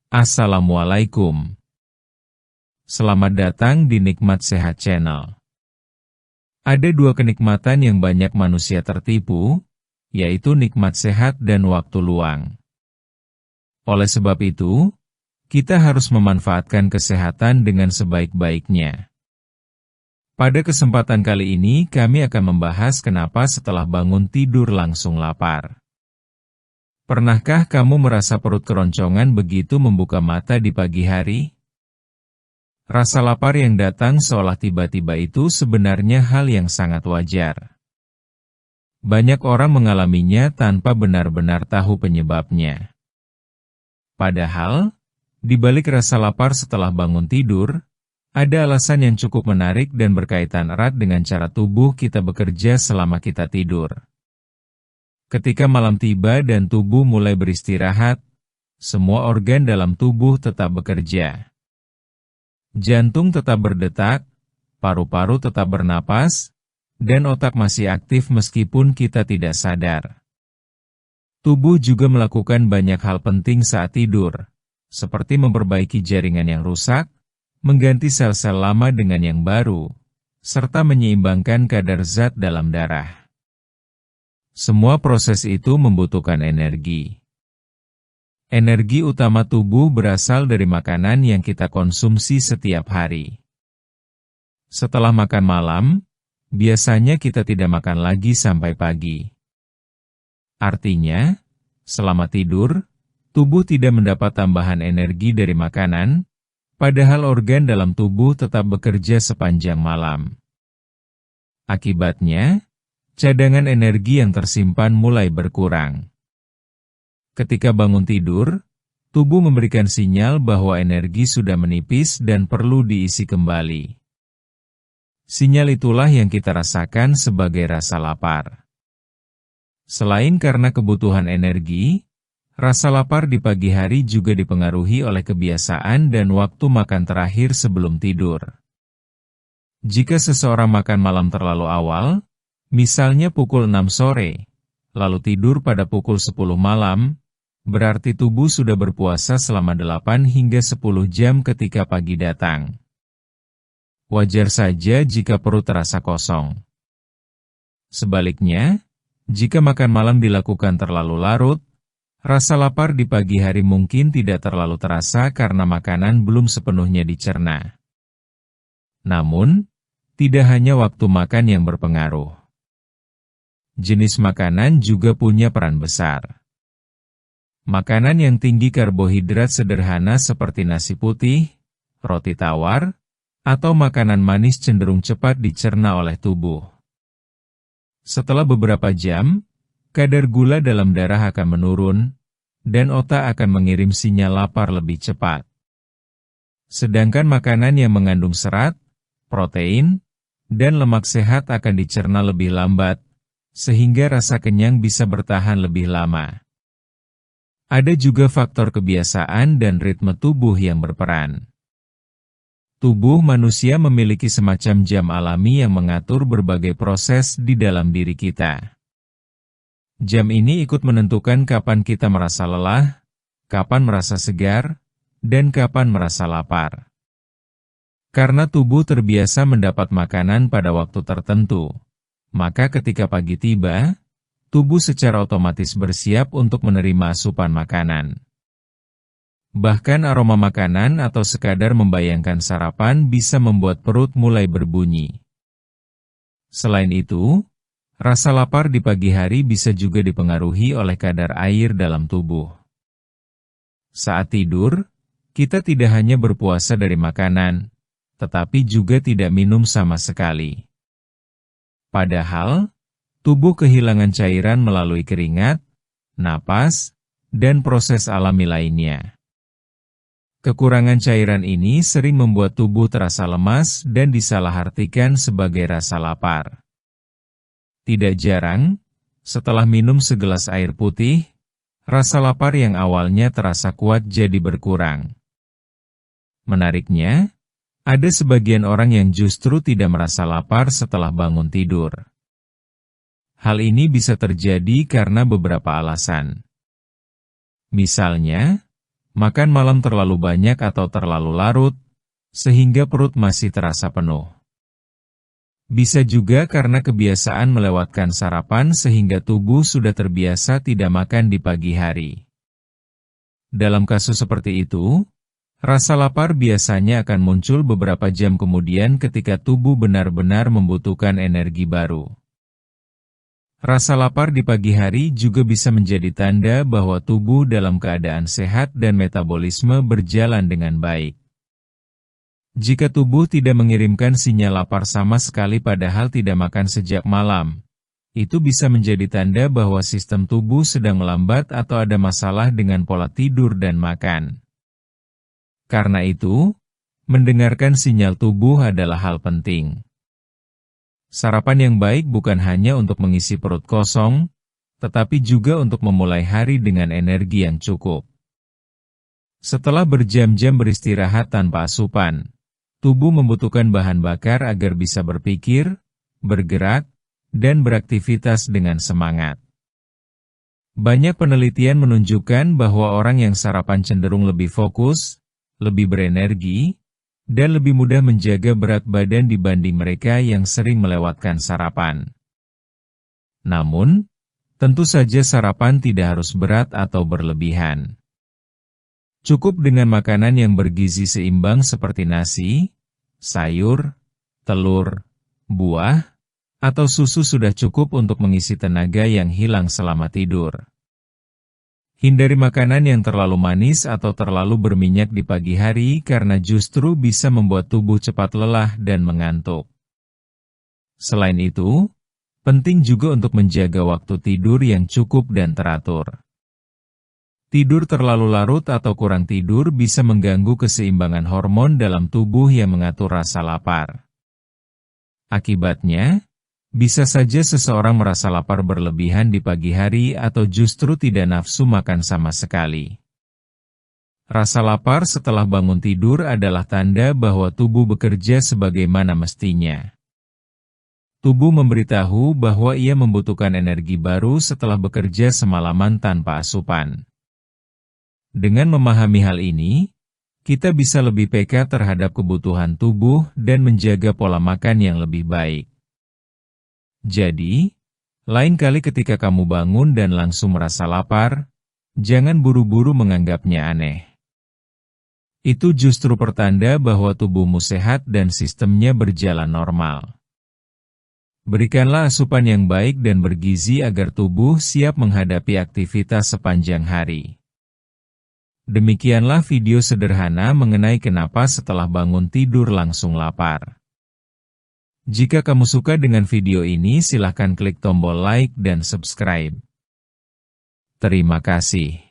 Assalamualaikum. Selamat datang di Nikmat Sehat Channel. Ada dua kenikmatan yang banyak manusia tertipu, yaitu nikmat sehat dan waktu luang. Oleh sebab itu, kita harus memanfaatkan kesehatan dengan sebaik-baiknya. Pada kesempatan kali ini kami akan membahas kenapa setelah bangun tidur langsung lapar. Pernahkah kamu merasa perut keroncongan begitu membuka mata di pagi hari? Rasa lapar yang datang seolah tiba-tiba itu sebenarnya hal yang sangat wajar. Banyak orang mengalaminya tanpa benar-benar tahu penyebabnya. Padahal, di balik rasa lapar setelah bangun tidur, ada alasan yang cukup menarik dan berkaitan erat dengan cara tubuh kita bekerja selama kita tidur. Ketika malam tiba dan tubuh mulai beristirahat, semua organ dalam tubuh tetap bekerja. Jantung tetap berdetak, paru-paru tetap bernapas, dan otak masih aktif meskipun kita tidak sadar. Tubuh juga melakukan banyak hal penting saat tidur, seperti memperbaiki jaringan yang rusak, mengganti sel-sel lama dengan yang baru, serta menyeimbangkan kadar zat dalam darah. Semua proses itu membutuhkan energi. Energi utama tubuh berasal dari makanan yang kita konsumsi setiap hari. Setelah makan malam, biasanya kita tidak makan lagi sampai pagi. Artinya, selama tidur, tubuh tidak mendapat tambahan energi dari makanan, padahal organ dalam tubuh tetap bekerja sepanjang malam. Akibatnya, cadangan energi yang tersimpan mulai berkurang. Ketika bangun tidur, tubuh memberikan sinyal bahwa energi sudah menipis dan perlu diisi kembali. Sinyal itulah yang kita rasakan sebagai rasa lapar. Selain karena kebutuhan energi, rasa lapar di pagi hari juga dipengaruhi oleh kebiasaan dan waktu makan terakhir sebelum tidur. Jika seseorang makan malam terlalu awal, misalnya pukul 6 sore, lalu tidur pada pukul 10 malam, berarti tubuh sudah berpuasa selama 8 hingga 10 jam ketika pagi datang. Wajar saja jika perut terasa kosong. Sebaliknya, jika makan malam dilakukan terlalu larut, rasa lapar di pagi hari mungkin tidak terlalu terasa karena makanan belum sepenuhnya dicerna. Namun, tidak hanya waktu makan yang berpengaruh. Jenis makanan juga punya peran besar. Makanan yang tinggi karbohidrat sederhana seperti nasi putih, roti tawar, atau makanan manis cenderung cepat dicerna oleh tubuh. Setelah beberapa jam, kadar gula dalam darah akan menurun, dan otak akan mengirim sinyal lapar lebih cepat. Sedangkan makanan yang mengandung serat, protein, dan lemak sehat akan dicerna lebih lambat, sehingga rasa kenyang bisa bertahan lebih lama. Ada juga faktor kebiasaan dan ritme tubuh yang berperan. Tubuh manusia memiliki semacam jam alami yang mengatur berbagai proses di dalam diri kita. Jam ini ikut menentukan kapan kita merasa lelah, kapan merasa segar, dan kapan merasa lapar. Karena tubuh terbiasa mendapat makanan pada waktu tertentu, maka ketika pagi tiba, tubuh secara otomatis bersiap untuk menerima asupan makanan. Bahkan aroma makanan atau sekadar membayangkan sarapan bisa membuat perut mulai berbunyi. Selain itu, rasa lapar di pagi hari bisa juga dipengaruhi oleh kadar air dalam tubuh. Saat tidur, kita tidak hanya berpuasa dari makanan, tetapi juga tidak minum sama sekali. Padahal, tubuh kehilangan cairan melalui keringat, napas, dan proses alami lainnya. Kekurangan cairan ini sering membuat tubuh terasa lemas dan disalahartikan sebagai rasa lapar. Tidak jarang, setelah minum segelas air putih, rasa lapar yang awalnya terasa kuat jadi berkurang. Menariknya, ada sebagian orang yang justru tidak merasa lapar setelah bangun tidur. Hal ini bisa terjadi karena beberapa alasan. Misalnya, makan malam terlalu banyak atau terlalu larut, sehingga perut masih terasa penuh. Bisa juga karena kebiasaan melewatkan sarapan sehingga tubuh sudah terbiasa tidak makan di pagi hari. Dalam kasus seperti itu, rasa lapar biasanya akan muncul beberapa jam kemudian ketika tubuh benar-benar membutuhkan energi baru. Rasa lapar di pagi hari juga bisa menjadi tanda bahwa tubuh dalam keadaan sehat dan metabolisme berjalan dengan baik. Jika tubuh tidak mengirimkan sinyal lapar sama sekali padahal tidak makan sejak malam, itu bisa menjadi tanda bahwa sistem tubuh sedang melambat atau ada masalah dengan pola tidur dan makan. Karena itu, mendengarkan sinyal tubuh adalah hal penting. Sarapan yang baik bukan hanya untuk mengisi perut kosong, tetapi juga untuk memulai hari dengan energi yang cukup. Setelah berjam-jam beristirahat tanpa asupan, tubuh membutuhkan bahan bakar agar bisa berpikir, bergerak, dan beraktivitas dengan semangat. Banyak penelitian menunjukkan bahwa orang yang sarapan cenderung lebih fokus, lebih berenergi, dan lebih mudah menjaga berat badan dibanding mereka yang sering melewatkan sarapan. Namun, tentu saja sarapan tidak harus berat atau berlebihan. Cukup dengan makanan yang bergizi seimbang seperti nasi, sayur, telur, buah, atau susu sudah cukup untuk mengisi tenaga yang hilang selama tidur. Hindari makanan yang terlalu manis atau terlalu berminyak di pagi hari karena justru bisa membuat tubuh cepat lelah dan mengantuk. Selain itu, penting juga untuk menjaga waktu tidur yang cukup dan teratur. Tidur terlalu larut atau kurang tidur bisa mengganggu keseimbangan hormon dalam tubuh yang mengatur rasa lapar. Akibatnya, bisa saja seseorang merasa lapar berlebihan di pagi hari atau justru tidak nafsu makan sama sekali. Rasa lapar setelah bangun tidur adalah tanda bahwa tubuh bekerja sebagaimana mestinya. Tubuh memberitahu bahwa ia membutuhkan energi baru setelah bekerja semalaman tanpa asupan. Dengan memahami hal ini, kita bisa lebih peka terhadap kebutuhan tubuh dan menjaga pola makan yang lebih baik. Jadi, lain kali ketika kamu bangun dan langsung merasa lapar, jangan buru-buru menganggapnya aneh. Itu justru pertanda bahwa tubuhmu sehat dan sistemnya berjalan normal. Berikanlah asupan yang baik dan bergizi agar tubuh siap menghadapi aktivitas sepanjang hari. Demikianlah video sederhana mengenai kenapa setelah bangun tidur langsung lapar. Jika kamu suka dengan video ini, silahkan klik tombol like dan subscribe. Terima kasih.